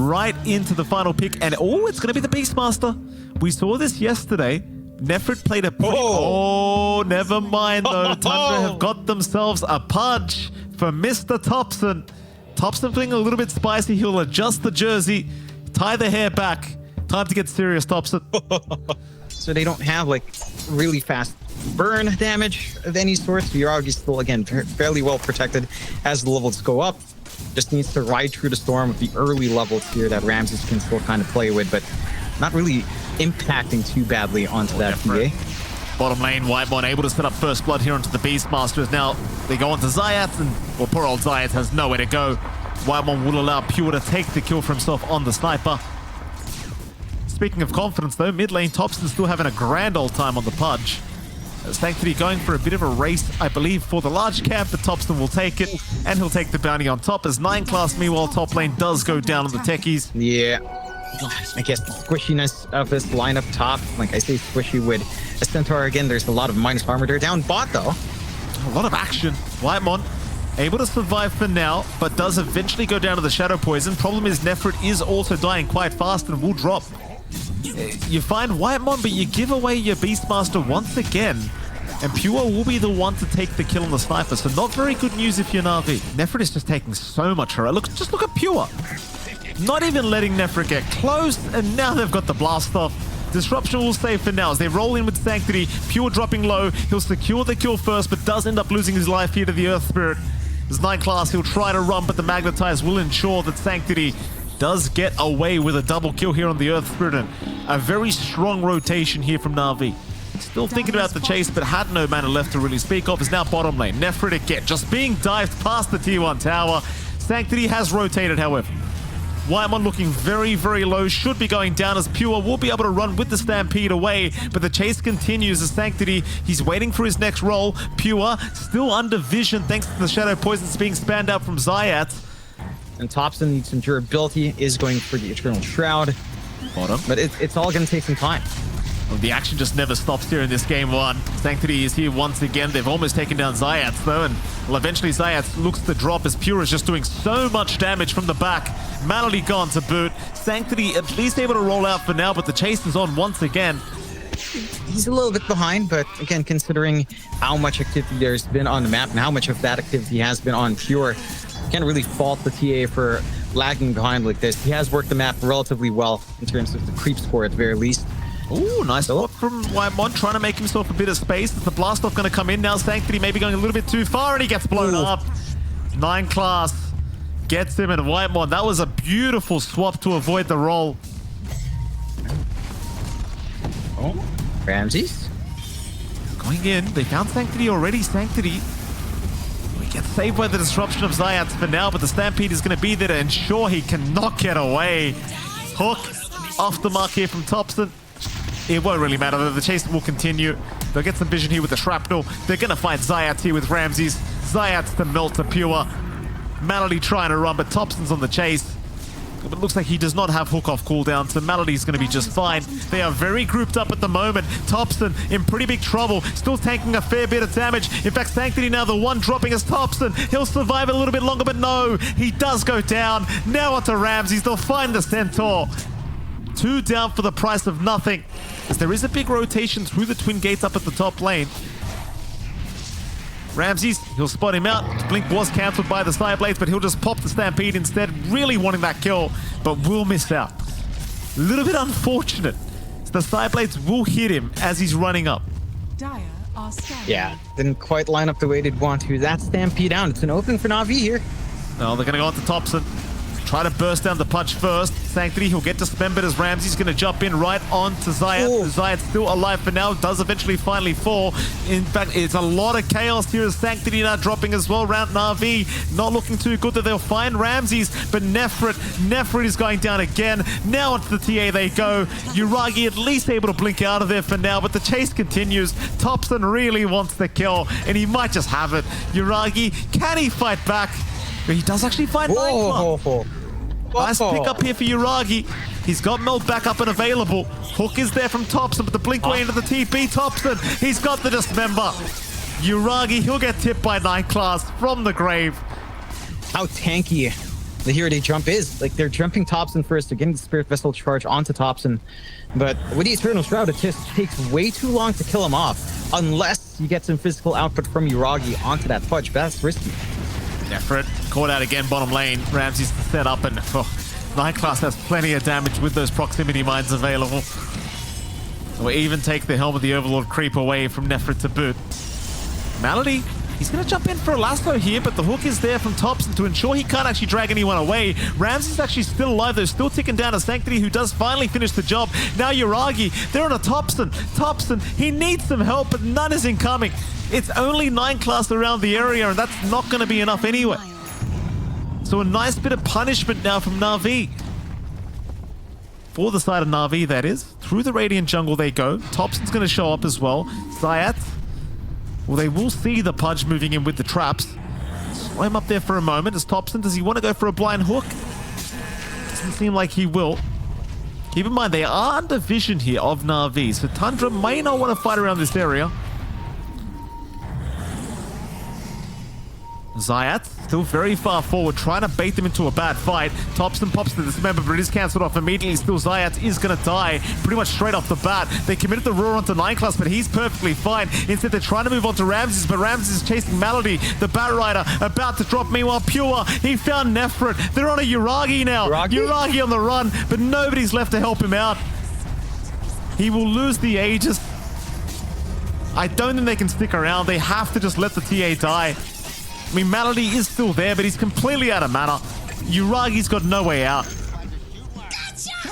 right into the final pick. And oh, it's going to be the Beastmaster. We saw this yesterday. Nefrit played a pretty... Oh, never mind though. Tundra have got themselves a punch for Mr. Thompson. Thompson being a little bit spicy. He'll adjust the jersey, tie the hair back. Time to get serious, Thompson. So they don't have like really fast burn damage of any sort. Yuragi's still, again, fairly well protected as the levels go up. Just needs to ride through the storm with the early levels here that Ramses can still kind of play with, but not really impacting too badly onto that TA. Bottom lane, Whitemon able to set up first blood here onto the Beastmasters. Now they go onto Zayat, and well, poor old Zayat has nowhere to go. Whitemon will allow Pure to take the kill for himself on the sniper. Speaking of confidence though, mid lane Thompson still having a grand old time on the Pudge. Sanctity going for a bit of a race, I believe, for the large camp, but Thompson will take it, and he'll take the bounty on top as 9 class, meanwhile, top lane does go down on the techies. Yeah. I guess the squishiness of this line up top, like I say squishy with a Centaur again, there's a lot of minus armor there. Down bot though. A lot of action. Whitemon able to survive for now, but does eventually go down to the Shadow Poison. Problem is Nefrit is also dying quite fast and will drop. You find Whitemon, but you give away your Beastmaster once again, and Pure will be the one to take the kill on the sniper, so not very good news if you're Navi. Nefrit is just taking so much harass. Just look at Pure. Not even letting Nefrit get close, and now they've got the blast off. Disruption will stay for now as they roll in with Sanctity. Pure dropping low. He'll secure the kill first, but does end up losing his life here to the Earth Spirit. As 9 class, he'll try to run, but the Magnetize will ensure that Sanctity does get away with a double kill here on the Earth Spirit. And a very strong rotation here from Navi. Still thinking about the chase, but had no mana left to really speak of. Is now bottom lane. Nefrit again, just being dived past the T1 tower. Sanctity has rotated, however. Whitemon looking very, very low, should be going down as Pure will be able to run with the Stampede away, but the chase continues as Sanctity, he's waiting for his next roll. Pure still under vision thanks to the Shadow Poisons being spammed out from Zayat. And Thompson needs some durability, is going for the Eternal Shroud. Bottom. But it's all going to take some time. Well, the action just never stops here in this game one. Sanctity is here once again. They've almost taken down Zayat though, and well, eventually Zayat looks to drop as Pure is just doing so much damage from the back. Malady gone to boot. Sanctity at least able to roll out for now, but the chase is on once again. He's a little bit behind, but again, considering how much activity there's been on the map and how much of that activity has been on Pure, can't really fault the TA for lagging behind like this. He has worked the map relatively well in terms of the creep score at the very least. Ooh, nice block from Whitemon, trying to make himself a bit of space. Is the blast off going to come in now? Sanctity maybe going a little bit too far, and he gets blown up. 9 class gets him, and Whitemon, that was a beautiful swap to avoid the roll. Oh, Ramses going in. They found Sanctity already. Sanctity, we get saved by the disruption of Zayat for now, but the Stampede is going to be there to ensure he cannot get away. Hook off the mark here from Thompson. It won't really matter though, the chase will continue. They'll get some vision here with the shrapnel. They're gonna find Zayat here with Ramses. Zayat's to melt to Pure. Malady trying to run, but Thompson's on the chase. But it looks like he does not have hook off cooldown, so Malady's gonna be just fine. They are very grouped up at the moment. Thompson in pretty big trouble, still taking a fair bit of damage. In fact, Sanctity now the one dropping is Thompson. He'll survive a little bit longer, but no, he does go down. Now onto Ramses, they'll find the Centaur. 2 down for the price of nothing, as there is a big rotation through the twin gates up at the top lane. Ramses, he'll spot him out. Blink was cancelled by the Cyblades, but he'll just pop the Stampede instead, really wanting that kill, but will miss out. A little bit unfortunate. So the Cyblades will hit him as he's running up. Yeah, didn't quite line up the way they'd want to. That Stampede down. It's an opening for Navi here. No, they're going to go on to Thompson. Try to burst down the punch first. Sanctity, he'll get dismembered as Ramsey's going to jump in right on to Zayat. Zayat's still alive for now, does eventually finally fall. In fact, it's a lot of chaos here as Sanctity now dropping as well. Round Navi, not looking too good that they'll find Ramses, but Nefrit is going down again. Now onto the TA they go. Yuragi at least able to blink out of there for now, but the chase continues. Thompson really wants the kill, and he might just have it. Yuragi, can he fight back? He does actually find Nightclub. Nice pick up here for Yuragi. He's got Meld back up and available. Hook is there from Thompson, but the blink way into the TP. Thompson, he's got the dismember. Yuragi, he'll get tipped by 9 class from the grave. How tanky the Hero Day jump is. Like, they're jumping Topson first, they're getting the Spirit Vessel charge onto Topson. But with the Eternal Shroud, it just takes way too long to kill him off, unless you get some physical output from Yuragi onto that Pudge. That's risky. Nefrit caught out again bottom lane. Ramsey's set up, and Night Class has plenty of damage with those proximity mines available. Or even take the Helm of the Overlord creep away from Nefrit to boot. Malady, he's going to jump in for a lasso here, but the hook is there from Topson to ensure he can't actually drag anyone away. Ramsey's actually still alive, though, still ticking down a Sanctity, who does finally finish the job. Now Yuragi, they're on a Topson. Topson, he needs some help, but none is incoming. It's only 9 class around the area, and that's not going to be enough anyway. So a nice bit of punishment now from NAVI. For the side of NAVI, that is. Through the Radiant jungle they go. Topson's going to show up as well. Zayat, well, they will see the Pudge moving in with the traps. Slow him up there for a moment. As Topson, does he want to go for a blind hook? Doesn't seem like he will. Keep in mind, they are under vision here of NAVI, so Tundra may not want to fight around this area. Zayat, still very far forward, trying to bait them into a bad fight. Topson pops the Dismember, but it is cancelled off immediately. Still, Zayat is going to die pretty much straight off the bat. They committed the roar onto 9 class, but he's perfectly fine. Instead, they're trying to move on to Ramses, but Ramses is chasing Malady. The Bat Rider about to drop. Meanwhile, Pure, he found Nefrit. They're on a Yuragi now. Yuragi on the run, but nobody's left to help him out. He will lose the Aegis. I don't think they can stick around. They have to just let the TA die. I mean, Malady is still there, but he's completely out of mana. Yuragi's got no way out.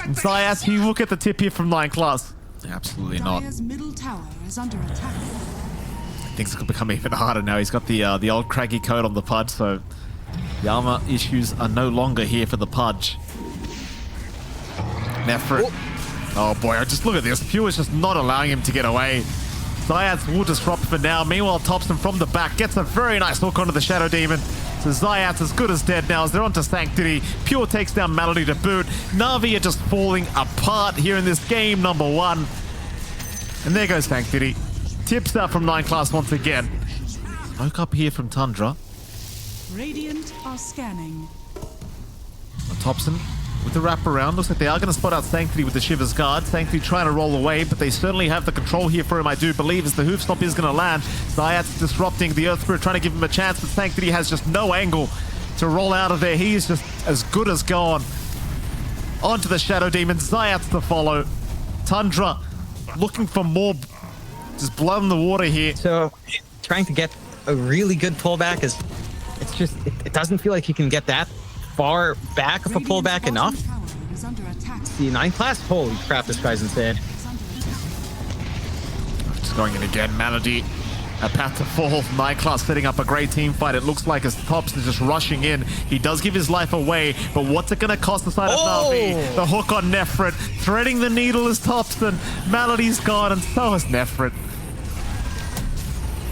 And Zayat, he will get the tip here from 9 class. Absolutely not. Middle tower is under attack. Things could become even harder now. He's got the old craggy coat on the Pudge, so the armor issues are no longer here for the Pudge. Nefrit. Oh boy, just look at this. Pure is just not allowing him to get away. Zayat will disrupt for now. Meanwhile, Topson from the back gets a very nice hook onto the Shadow Demon. So Zayat's as good as dead now as they're onto Sanctity. Pure takes down Malady to boot. Navi are just falling apart here in this game number 1. And there goes Sanctity. Tips out from 9 class once again. Smoke up here from Tundra. Radiant are scanning. Topson with the wraparound. Looks like they are going to spot out Sanctity with the Shiver's Guard. Sanctity trying to roll away, but they certainly have the control here for him, I do believe, as the Hoof Stomp is going to land. Zayat's disrupting the Earth Spirit, trying to give him a chance, but Sanctity has just no angle to roll out of there. He is just as good as gone. Onto the Shadow Demon. Zayat's to follow. Tundra looking for more just blood in the water here. So, trying to get a really good pullback is, it's just, it doesn't feel like he can get that far back of a pullback enough. The 9 class, holy crap, this guy's insane. Just going in again, Malady, a path to fall. 9 class setting up a great team fight. It looks like as Topson is just rushing in. He does give his life away, but what's it going to cost the side of NAVI? The hook on Nefrit, threading the needle is Topson. Malady's gone, and so is Nefrit.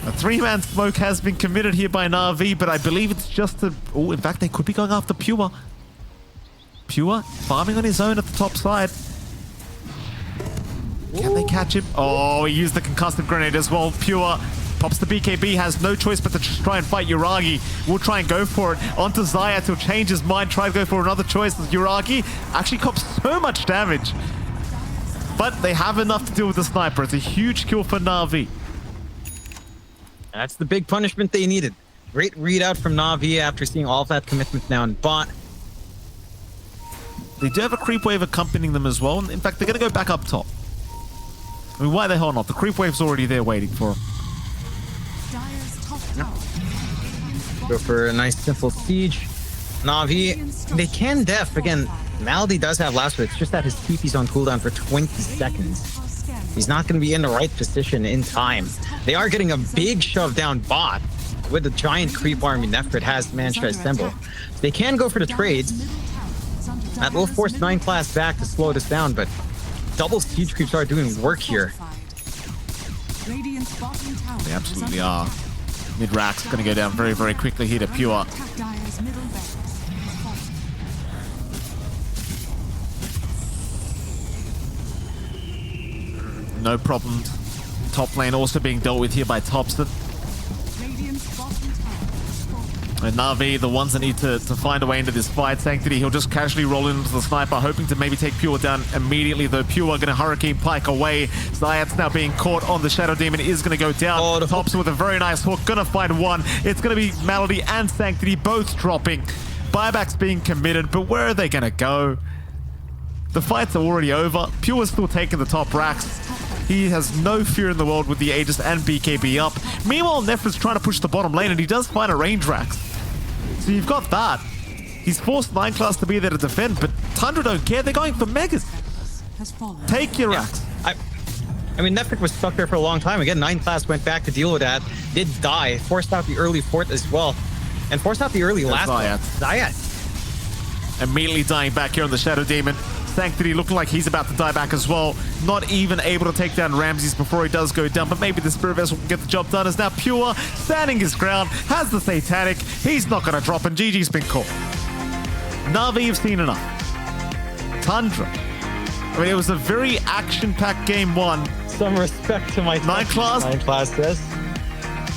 A 3-man smoke has been committed here by NAVI, but I believe it's just a... Oh, in fact, they could be going after Pure. Pure farming on his own at the top side. Can they catch him? Oh, he used the concussive grenade as well. Pure pops the BKB, has no choice but to try and fight Yuragi. We'll try and go for it. Onto Zayat, he'll change his mind, try to go for another choice. Yuragi actually cops so much damage. But they have enough to deal with the sniper. It's a huge kill for NAVI. That's the big punishment they needed. Great readout from NAVI after seeing all of that commitment now in bot. They do have a creep wave accompanying them as well. In fact, they're going to go back up top. I mean, why the hell not? The creep wave's already there waiting for them. Go for a nice simple siege. NAVI, they can def. Again, Malady does have last word. It's just that his TP's on cooldown for 20 seconds. He's not going to be in the right position in time. They are getting a big shove down bot with the giant creep army Nefrit has managed to assemble. They can go for the trades. That will force 9 class back to slow this down, but double siege creeps are doing work here. They absolutely are. Mid-rack's going to go down very, very quickly here to Pure. No problems. Top lane also being dealt with here by Topson. And NAVI, the ones that need to find a way into this fight. Sanctity, he'll just casually roll into the sniper, hoping to maybe take Pure down immediately, though Pure going to Hurricane Pike away. Zayat's now being caught on the Shadow Demon, is going to go down. Oh, the Thompson with a very nice hook, going to find one. It's going to be Malady and Sanctity both dropping. Buyback's being committed, but where are they going to go? The fights are already over. Pure is still taking the top racks. He has no fear in the world with the Aegis and BKB up. Meanwhile, Nefret's trying to push the bottom lane, and he does find a range rax. So you've got that. He's forced 9 class to be there to defend, but Tundra don't care. They're going for megas. Take your racks. I mean, Nefret was stuck there for a long time. Again, 9 class went back to deal with that. Did die. Forced out the early fort as well. And forced out the early last one. Zayat. Immediately dying back here on the Shadow Demon. Sanctity looking like he's about to die back as well. Not even able to take down Ramses before he does go down, but maybe the Spirit Vessel can get the job done. As now Pure standing his ground, has the Satanic. He's not going to drop, and GG's been caught. NAVI, you've seen enough. Tundra. I mean, it was a very action-packed game 1. Some respect to my 9 class. 9 class says.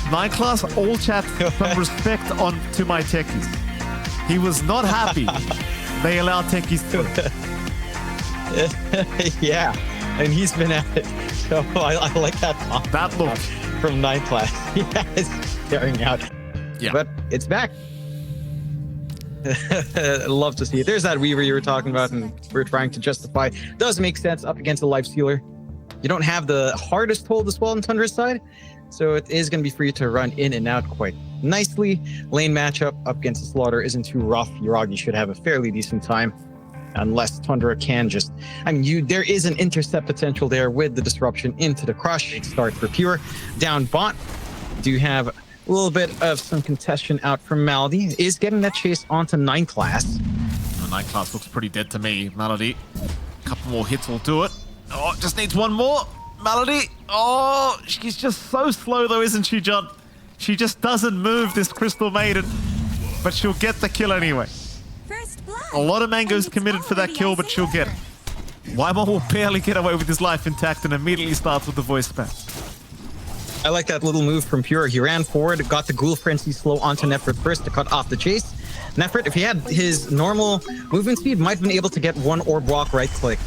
9 class, all chat, some respect on to my techies. He was not happy. They allowed techies to. Yeah, and he's been at it. So I like that. That look from 9 class. Yeah, it's staring out. Yeah, but it's back. Love to see it. There's that Weaver you were talking about, and we're trying to justify. Does make sense up against a life stealer. You don't have the hardest hold as well on Tundra's side, so it is going to be free to run in and out quite nicely. Lane matchup up against the Slaughter isn't too rough. Yuragi should have a fairly decent time. Unless Tundra can just, I mean, there is an intercept potential there with the disruption into the crush. It starts for Pure. Down bot, do have a little bit of some contestation out from Malady. Is getting that chase onto 9 class. The 9 class looks pretty dead to me. Malady, a couple more hits will do it. Oh, just needs one more. Malady, oh, she's just so slow though, isn't she, John? She just doesn't move, this Crystal Maiden, but she'll get the kill anyway. A lot of mangoes committed for that kill, but she'll get it. Weimar will barely get away with his life intact and immediately starts with the voice spam. I like that little move from Pure. He ran forward, got the Ghoul Frenzy slow onto Nefret first to cut off the chase. Nefret, if he had his normal movement speed, might have been able to get one orb walk right click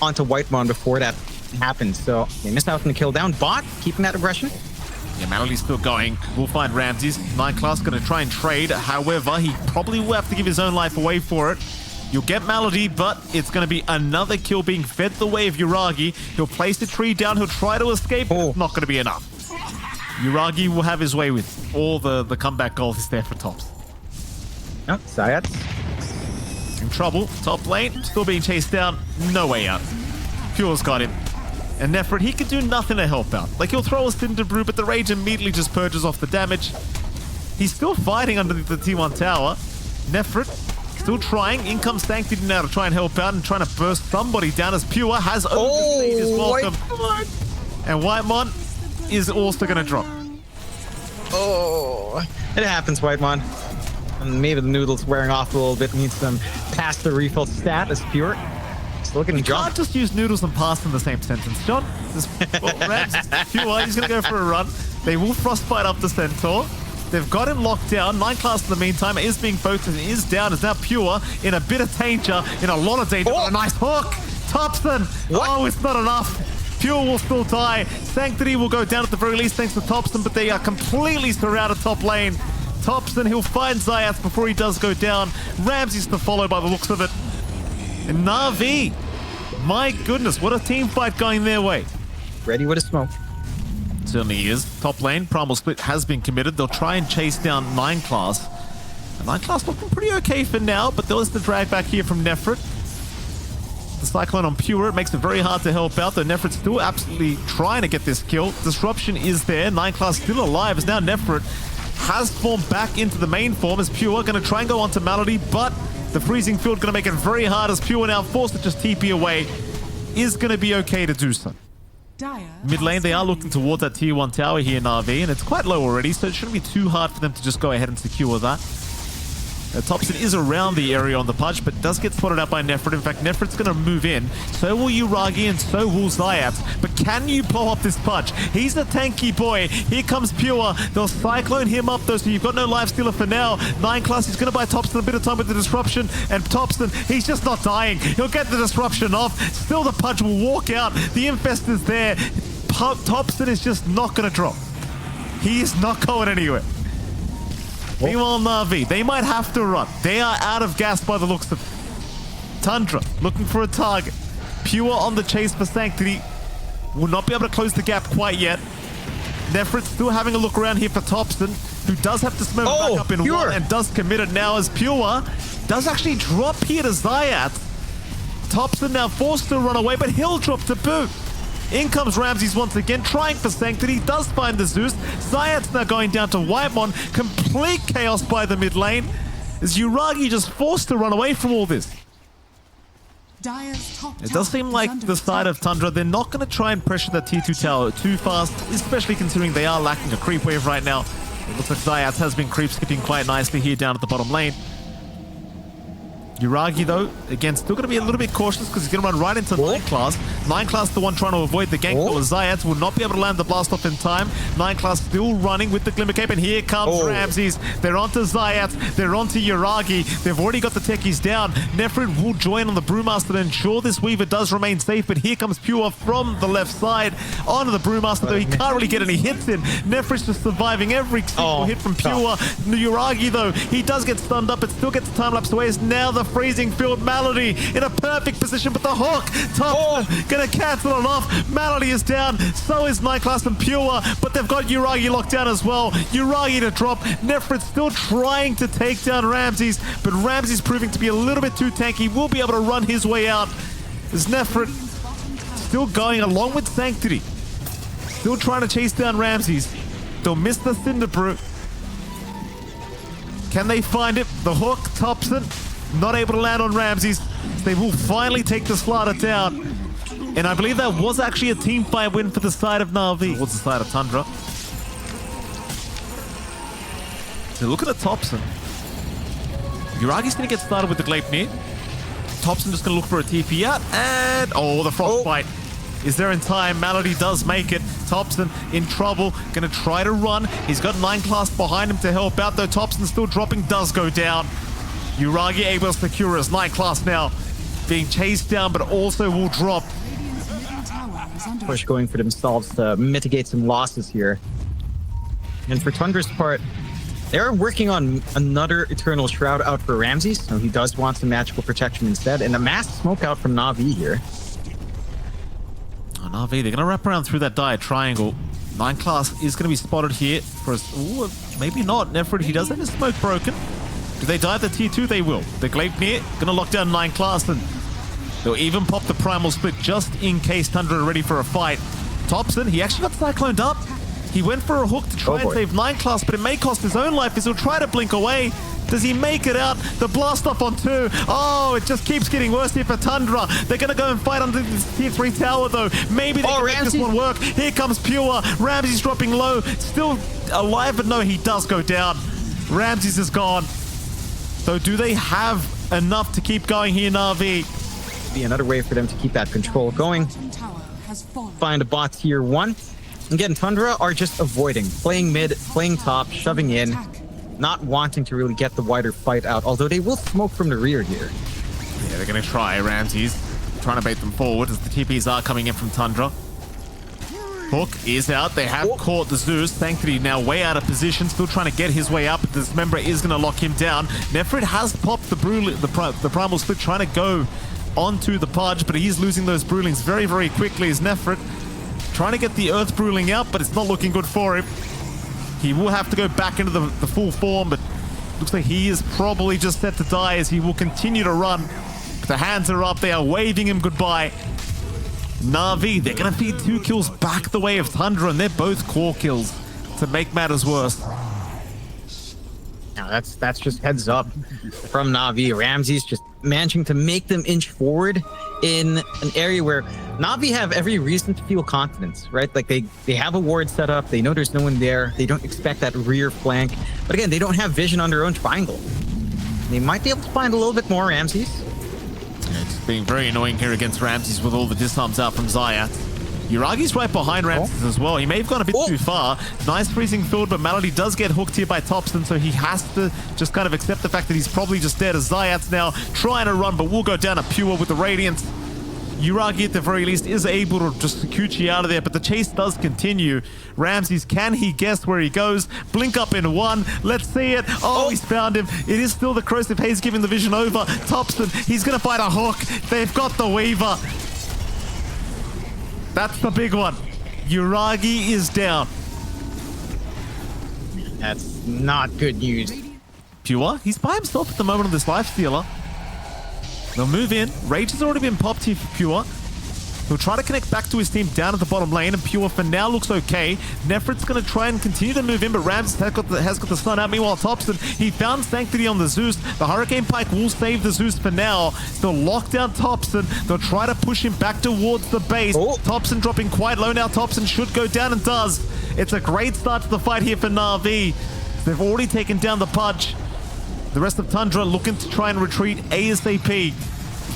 onto Whitemon before that happened. So they missed out on the kill down. Bot, keeping that aggression. Yeah, Malady's still going. We'll find Ramses. 9 class going to try and trade. However, he probably will have to give his own life away for it. You'll get Malady, but it's going to be another kill being fed the way of Yuragi. He'll place the tree down. He'll try to escape. But it's not going to be enough. Yuragi will have his way with all the comeback goals is there for tops. Nope, Zayat. In trouble. Top lane. Still being chased down. No way out. Pure's got him. And Nefret, he can do nothing to help out. Like, he'll throw a Cinder Brew, but the Rage immediately just purges off the damage. He's still fighting under the T1 tower. Nefret still trying. In comes Sanctity now to try and help out and trying to burst somebody down as Pure has overstayed his welcome. And Whitemon is also going to drop. Oh, it happens, Whitemon. And maybe the noodle's wearing off a little bit. Needs some past the refill stat as Pure. Looking you can't just use noodles and pasta in the same sentence, John. Pure, he's going to go for a run. They will frostbite up the Centaur. They've got him locked down. 9 class in the meantime is being focused and is down. Is now Pure in a bit of danger, in a lot of danger. Oh, a nice hook. Thompson. What? Oh, it's not enough. Pure will still die. Sanctity will go down at the very least thanks to Thompson, but they are completely surrounded top lane. Thompson, he'll find Zayat before he does go down. Ramses to follow by the looks of it. And NAVI, my goodness, what a team fight going their way. Ready with a smoke. Certainly is. Top lane, Primal Split has been committed. They'll try and chase down 9 class. And 9 class looking pretty okay for now, but there was the drag back here from Nefret. The Cyclone on Pure, it makes it very hard to help out, though Nefret's still absolutely trying to get this kill. Disruption is there. 9 class still alive as now Nefret has formed back into the main form as Pure. Going to try and go onto Malady, but the freezing field going to make it very hard as Pure now forced to just TP away. Is going to be okay to do so. Mid lane, they are looking toward that tier 1 tower here in RV, and it's quite low already, so it shouldn't be too hard for them to just go ahead and secure that. Thompson is around the area on the punch, but does get spotted out by Nefret. In fact, Nefret's going to move in. So will Yuragi and so will Zayat. But Can you blow up this Pudge? He's a tanky boy. Here comes Pure. They'll cyclone him up though, so you've got no life stealer for now. 9 class, he's going to buy Topson a bit of time with the disruption, and Topson, he's just not dying. He'll get the disruption off. Still the Pudge will walk out. The Infest is there. Topson is just not going to drop. He is not going anywhere. Meanwhile, NAVI, they might have to run. They are out of gas by the looks of it. Tundra looking for a target. Pure on the chase for Sanctity. Will not be able to close the gap quite yet. Nefrit still having a look around here for Topson, who does have to smoke back up in Pure. one and does commit it now as Pure does actually drop here to Zayat. Topson now forced to run away, but he'll drop to boot. In comes Ramses once again, trying for Sanctity, does find the Zeus. Zayat's now going down to Whitemon. Complete chaos by the mid lane. As Uragi just forced to run away from all this. Dire's top It does seem like the side of Tundra, they're not going to try and pressure that tier 2 tower too fast, especially considering they are lacking a creep wave right now. It looks like Zayat has been creep skipping quite nicely here down at the bottom lane. Uragi, though, again, still going to be a little bit cautious because he's going to run right into 9 class. 9 class, the one trying to avoid the gank. Though Zayat will not be able to land the blast off in time. 9 class still running with the Glimmer Cape, and here comes Ramses. They're onto Zayat. They're onto Uragi. They've already got the techies down. Nefrid will join on the Brewmaster to ensure this Weaver does remain safe, but here comes Pure from the left side onto the Brewmaster, though he can't really get any hits in. Nefrid's just surviving every single hit from Pure. Uragi, though, he does get stunned up, but still gets the time lapse away. As now the freezing field Malady in a perfect position, but the hook gonna cancel it off. Malady is down, so is 9 class and Pure, but they've got Uragi locked down as well. Uragi to drop. Nefrit still trying to take down Ramses, but Ramses proving to be a little bit too tanky. Will be able to run his way out. As Nefrit still going along with Sanctity, still trying to chase down Ramses. They'll miss the Cinderbrew. Can they find it? The hook, Topson, not able to land on Ramses. They will finally take the Slaughter down. And I believe that was actually a team fight win for the side of NAVI. Towards the side of Tundra. So look at the Topson. Uragi's going to get started with the Gleipnir. Topson just going to look for a TP out. And, the Frostbite is there in time. Malady does make it. Topson in trouble. Going to try to run. He's got 9 class behind him to help out, though Topson still dropping, does go down. Uragi able to secure his 9 class now. Being chased down, but also will drop. Push going for themselves to mitigate some losses here. And for Tundra's part, they're working on another Eternal Shroud out for Ramses, so he does want some magical protection instead, and a mass smoke out from Na'Vi here. Oh, Na'Vi, they're going to wrap around through that dire triangle. 9 class is going to be spotted here for us. Ooh, maybe not. Nefrid, he does have his smoke broken. Do they dive the tier 2? They will. The Gleipnir going to lock down 9 class, and they'll even pop the Primal Split just in case Tundra are ready for a fight. Topson, he actually got cycloned up. He went for a hook to try and save 9 class, but it may cost his own life as he'll try to blink away. Does he make it out? The blast off on 2. Oh, it just keeps getting worse here for Tundra. They're going to go and fight under this tier 3 tower, though. Maybe they can make this one work. Here comes Pure. Ramses dropping low. Still alive, but no, he does go down. Ramses is gone. So do they have enough to keep going here, NAVI? Be another way for them to keep that control going. Find a bot tier 1. Again, Tundra are just avoiding, playing mid, playing top, shoving in, not wanting to really get the wider fight out, although they will smoke from the rear here. Yeah, they're going to try. Ramses trying to bait them forward as the TPs are coming in from Tundra. Hook is out. They have caught the Zeus. Thankfully, now way out of position. Still trying to get his way up. But this member is going to lock him down. Nefrid has popped the Primal Split, trying to go onto the Pudge, but he's losing those Brewlings very, very quickly as Nefrid trying to get the Earth Brewling out, but it's not looking good for him. He will have to go back into the full form, but looks like he is probably just set to die as he will continue to run. But the hands are up. They are waving him goodbye. NAVI, they're going to feed 2 kills back the way of Tundra, and they're both core kills to make matters worse. Now that's just heads up from Na'Vi. Ramses just managing to make them inch forward in an area where Na'Vi have every reason to feel confidence, right? Like they have a ward set up. They know there's no one there. They don't expect that rear flank. But again, they don't have vision on their own triangle. They might be able to find a little bit more Ramses. Yeah, it's being very annoying here against Ramses with all the disarms out from Zayat. Uragi's right behind Ramses as well. He may have gone a bit too far. Nice freezing field, but Melody does get hooked here by Thompson, so he has to just kind of accept the fact that he's probably just dead. As Zayat's now trying to run, but will go down to Pure with the Radiance. Uragi, at the very least, is able to just Sakuchi out of there, but the chase does continue. Ramses, can he guess where he goes? Blink up in one. Let's see it. Oh, he's found him. It is still the Corrosive Haze giving the vision over. Thompson, he's going to fight a hook. They've got the Weaver. That's the big one. Uragi is down. That's not good news. Pure, he's by himself at the moment on this Lifestealer. They'll move in. Rage has already been popped here for Pure. He'll try to connect back to his team down at the bottom lane, and Pure for now looks okay. Nefrit's going to try and continue to move in, but Ramses has got the stun out. Meanwhile, Thompson, he found Sanctity on the Zeus. The Hurricane Pike will save the Zeus for now. They'll lock down Thompson. They'll try to push him back towards the base. Thompson dropping quite low now. Thompson should go down and does. It's a great start to the fight here for NAVI. They've already taken down the Pudge. The rest of Tundra looking to try and retreat ASAP.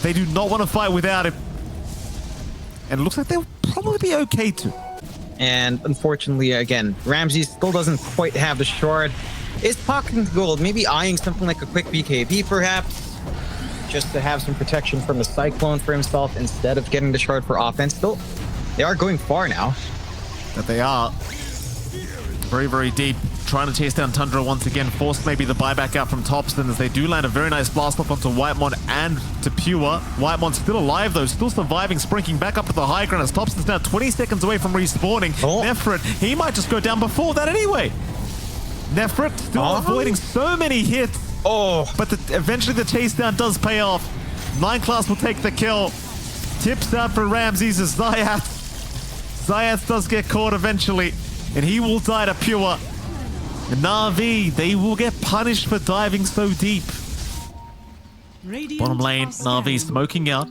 They do not want to fight without him. And it looks like they'll probably be okay too. And unfortunately, again, Ramses still doesn't quite have the shard. Is pocketing the gold, maybe eyeing something like a quick BKB perhaps, just to have some protection from the Cyclone for himself instead of getting the shard for offense. Still, they are going far now. That they are. Very, very deep. Trying to chase down Tundra once again. Force maybe the buyback out from Thompson as they do land a very nice blast off onto Whitemon and to Pure. Whitemon's still alive though, still surviving, sprinting back up to the high ground as Thompson's now 20 seconds away from respawning. Nefrit, he might just go down before that anyway. Nefrit still avoiding so many hits. But eventually the chase down does pay off. 9 class will take the kill. Tips out for Ramses as Zayat does get caught eventually, and he will die to Pure. And NAVI, they will get punished for diving so deep. Bottom lane, NAVI smoking out.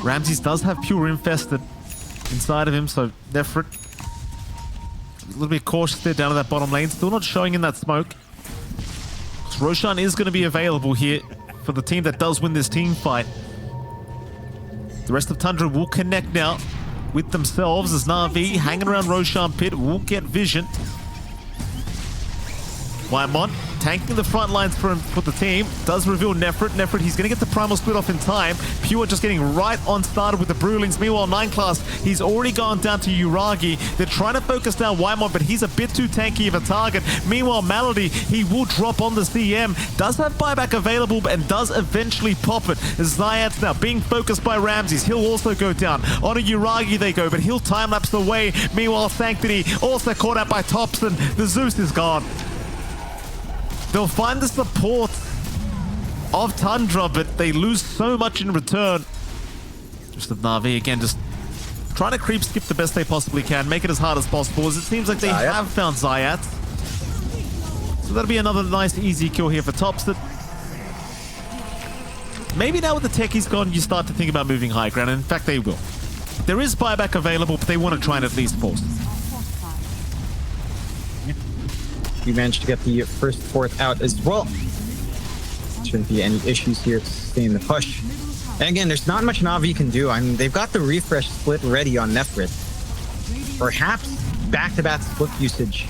Ramses does have Pure infested inside of him, so Nefrit a little bit cautious there down to that bottom lane. Still not showing in that smoke. Roshan is going to be available here for the team that does win this team fight. The rest of Tundra will connect now with themselves as NAVI hanging around Roshan Pit will get vision. Whitemon tanking the front lines for the team. Does reveal Nefrit. Nefrit, he's going to get the primal split off in time. Pure just getting right on started with the Brewlings. Meanwhile, 9 class, he's already gone down to Uragi. They're trying to focus down Whitemon, but he's a bit too tanky of a target. Meanwhile, Melody, he will drop on the CM. Does have buyback available and does eventually pop it. Zayat's now being focused by Ramses. He'll also go down. On a Uragi they go, but he'll time-lapse away. Meanwhile, Sanctity also caught out by Thompson. The Zeus is gone. They'll find the support of Tundra, but they lose so much in return. Just of NAVI, again, just trying to creep skip the best they possibly can, make it as hard as possible, as it seems like they have found Zayat. So that'll be another nice, easy kill here for Thompson. Maybe now with the techies gone, you start to think about moving high ground, and in fact, they will. There is buyback available, but they want to try and at least force it. We managed to get the first fourth out as well. Shouldn't be any issues here to stay in the push. And again, there's not much NAVI can do. I mean, they've got the refresh split ready on Nefrit. Perhaps back-to-back split usage.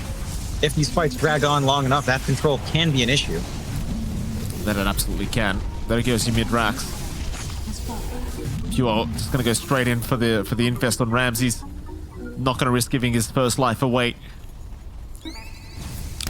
If these fights drag on long enough, that control can be an issue. That it absolutely can. There goes your mid-racks. Pure just going to go straight in for the infest on Ramses. Not going to risk giving his first life away.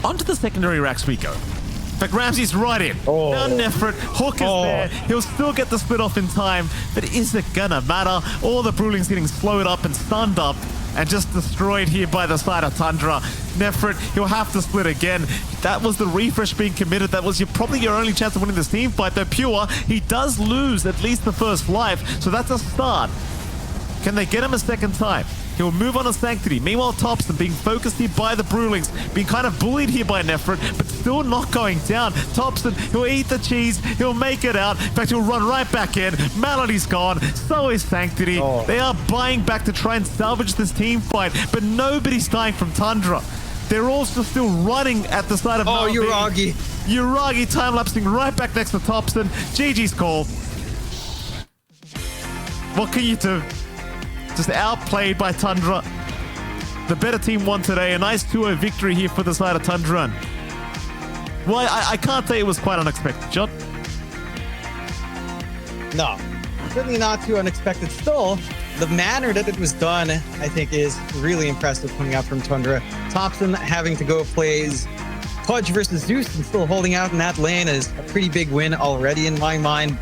Onto the secondary racks we go. In fact, Ramses right in. Now Nefrit, hook is there. He'll still get the split off in time, but is it gonna matter? All the Brewlings getting slowed up and stunned up and just destroyed here by the side of Tundra. Nefrit, he'll have to split again. That was the refresh being committed. That was probably your only chance of winning this team fight. Though Pure, he does lose at least the first life, so that's a start. Can they get him a second time? He'll move on to Sanctity. Meanwhile, Thompson being focused here by the Brewlings, being kind of bullied here by Nefrit, but still not going down. Thompson, he'll eat the cheese. He'll make it out. In fact, he'll run right back in. Melody's gone. So is Sanctity. They are buying back to try and salvage this team fight, but nobody's dying from Tundra. They're also still running at the side of NAVI. Uragi. Uragi time-lapsing right back next to Thompson. GG's call. What can you do? Just outplayed by Tundra. The better team won today. A nice 2-0 victory here for the side of Tundra. Well, I can't say it was quite unexpected, John. No, certainly not too unexpected. Still, the manner that it was done, I think, is really impressive coming out from Tundra. Thompson having to go plays Pudge versus Zeus and still holding out in that lane is a pretty big win already in my mind.